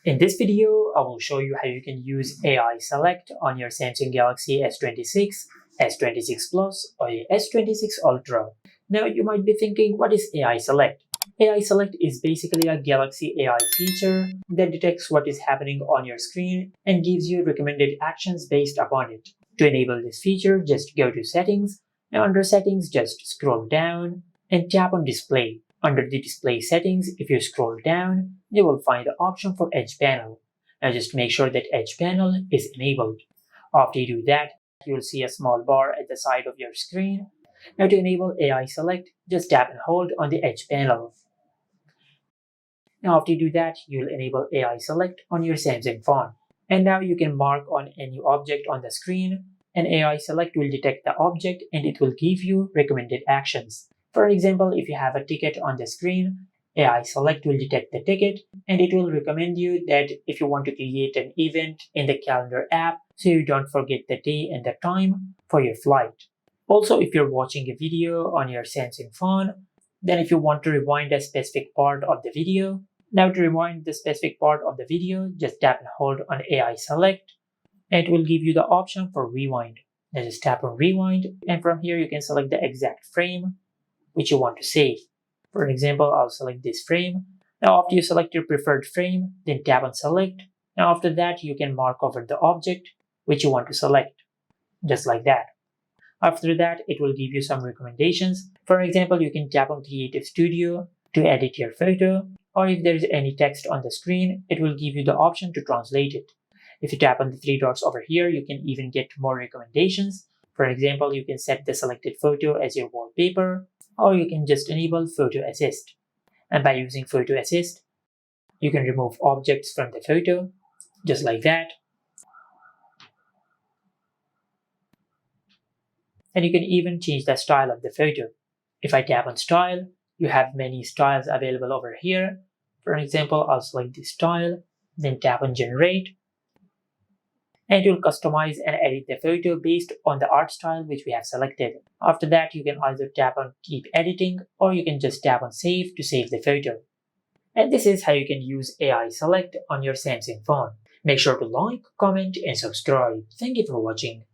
In this video, I will show you how you can use AI Select on your Samsung Galaxy S26, S26 Plus, or S26 Ultra. Now, you might be thinking, what is AI Select? AI Select is basically a Galaxy AI feature that detects what is happening on your screen and gives you recommended actions based upon it. To enable this feature, just go to Settings, and under Settings, just scroll down and tap on Display. Under the display settings, if you scroll down, you will find the option for Edge Panel. Now just make sure that Edge Panel is enabled. After you do that, you will see a small bar at the side of your screen. Now to enable AI Select, just tap and hold on the Edge Panel. Now after you do that, you'll enable AI Select on your Samsung phone. And now you can mark on any object on the screen, and AI Select will detect the object and it will give you recommended actions. For example, if you have a ticket on the screen, AI Select will detect the ticket and it will recommend you that if you want to create an event in the calendar app so you don't forget the day and the time for your flight. Also, if you're watching a video on your Samsung phone, then if you want to rewind a specific part of the video, now to rewind the specific part of the video, just tap and hold on AI Select and it will give you the option for rewind. Now just tap on rewind and from here you can select the exact frame which you want to save. For example, I'll select this frame. Now after you select your preferred frame, then tap on select. Now after that, you can mark over the object which you want to select, just like that. After that, it will give you some recommendations. For example, you can tap on Creative Studio to edit your photo, or if there is any text on the screen, it will give you the option to translate it. If you tap on the three dots over here, you can even get more recommendations. For example, you can set the selected photo as your wallpaper, or you can just enable Photo Assist. And by using Photo Assist, you can remove objects from the photo, just like that. And you can even change the style of the photo. If I tap on Style, you have many styles available over here. For example, I'll select this style, then tap on Generate, and it will customize and edit the photo based on the art style which we have selected. After that, you can either tap on Keep Editing or you can just tap on Save to save the photo. And this is how you can use AI Select on your Samsung phone. Make sure to like, comment, and subscribe. Thank you for watching.